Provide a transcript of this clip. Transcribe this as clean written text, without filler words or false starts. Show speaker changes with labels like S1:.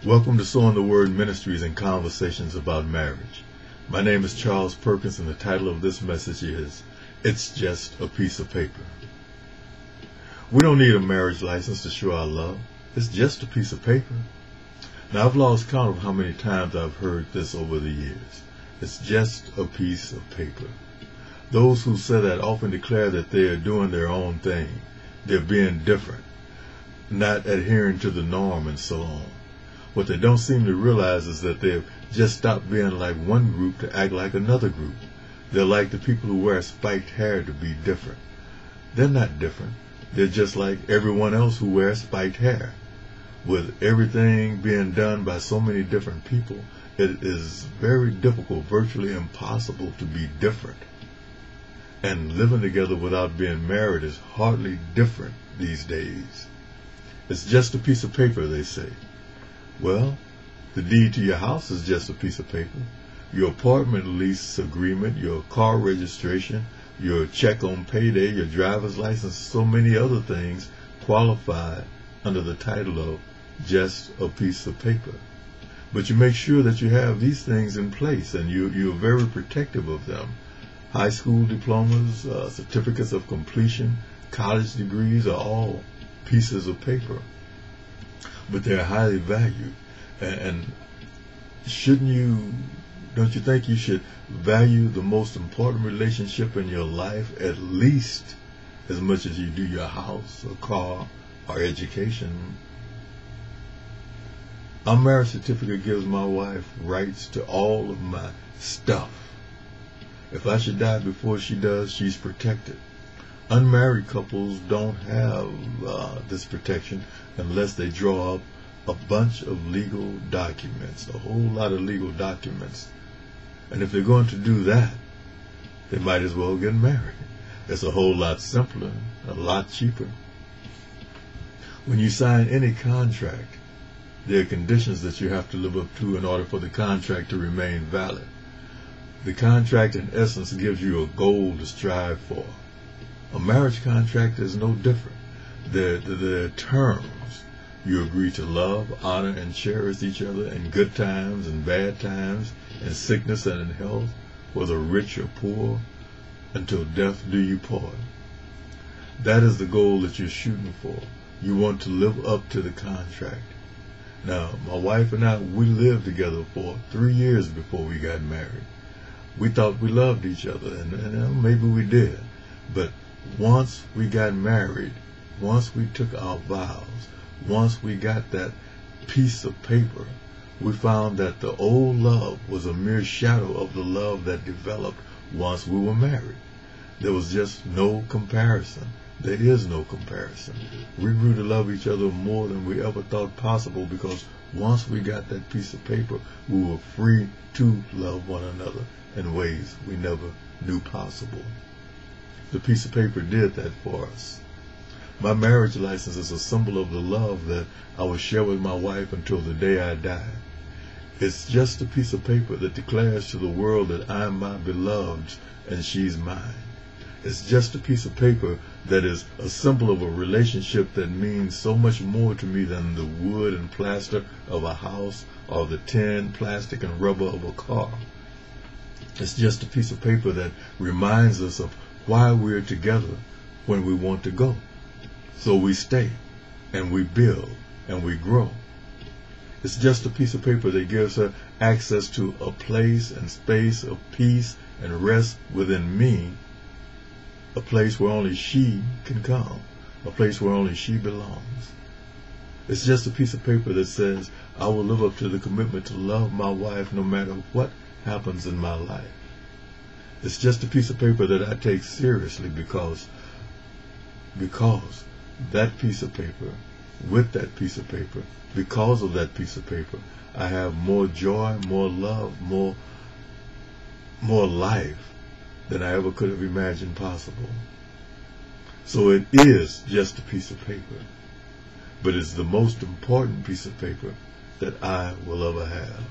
S1: Welcome to Sowing the Word Ministries and Conversations about Marriage. My name is Charles Perkins, and the title of this message is, It's Just a Piece of Paper. We don't need a marriage license to show our love. It's just a piece of paper. Now, I've lost count of how many times I've heard this over the years. It's just a piece of paper. Those who say that often declare that they are doing their own thing. They're being different, not adhering to the norm and so on. What they don't seem to realize is that they've just stopped being like one group to act like another group. They're like the people who wear spiked hair to be different. They're not different. They're just like everyone else who wears spiked hair. With everything being done by so many different people, it is very difficult, virtually impossible to be different. And living together without being married is hardly different these days. It's just a piece of paper, they say. Well, the deed to your house is just a piece of paper. Your apartment lease agreement, your car registration, your check on payday, your driver's license, so many other things qualify under the title of just a piece of paper. But you make sure that you have these things in place, and you're very protective of them. High school diplomas, certificates of completion, college degrees are all pieces of paper. But they're highly valued. And don't you think you should value the most important relationship in your life at least as much as you do your house or car or education? Our marriage certificate gives my wife rights to all of my stuff. If I should die before she does, she's protected. Unmarried couples don't have this protection unless they draw up a bunch of legal documents, a whole lot of legal documents. And if they're going to do that, they might as well get married. It's a whole lot simpler, a lot cheaper. When you sign any contract, there are conditions that you have to live up to in order for the contract to remain valid. The contract, in essence, gives you a goal to strive for. A marriage contract is no different. There are terms. You agree to love, honor, and cherish each other in good times and bad times, in sickness and in health, whether rich or poor, until death do you part. That is the goal that you're shooting for. You want to live up to the contract. Now, my wife and I, we lived together for 3 years before we got married. We thought we loved each other, and maybe we did. But once we got married, once we took our vows, once we got that piece of paper, we found that the old love was a mere shadow of the love that developed once we were married. There was just no comparison. There is no comparison. We grew to love each other more than we ever thought possible, because once we got that piece of paper, we were free to love one another in ways we never knew possible. The piece of paper did that for us. My marriage license is a symbol of the love that I will share with my wife until the day I die. It's just a piece of paper that declares to the world that I'm my beloved's and she's mine. It's just a piece of paper that is a symbol of a relationship that means so much more to me than the wood and plaster of a house or the tin, plastic, and rubber of a car. It's just a piece of paper that reminds us of why we're together when we want to go. So we stay, and we build, and we grow. It's just a piece of paper that gives her access to a place and space of peace and rest within me, a place where only she can come, a place where only she belongs. It's just a piece of paper that says I will live up to the commitment to love my wife no matter what happens in my life. It's just a piece of paper that I take seriously because that piece of paper, with that piece of paper, because of that piece of paper, I have more joy, more love, more life than I ever could have imagined possible. So it is just a piece of paper, but it's the most important piece of paper that I will ever have.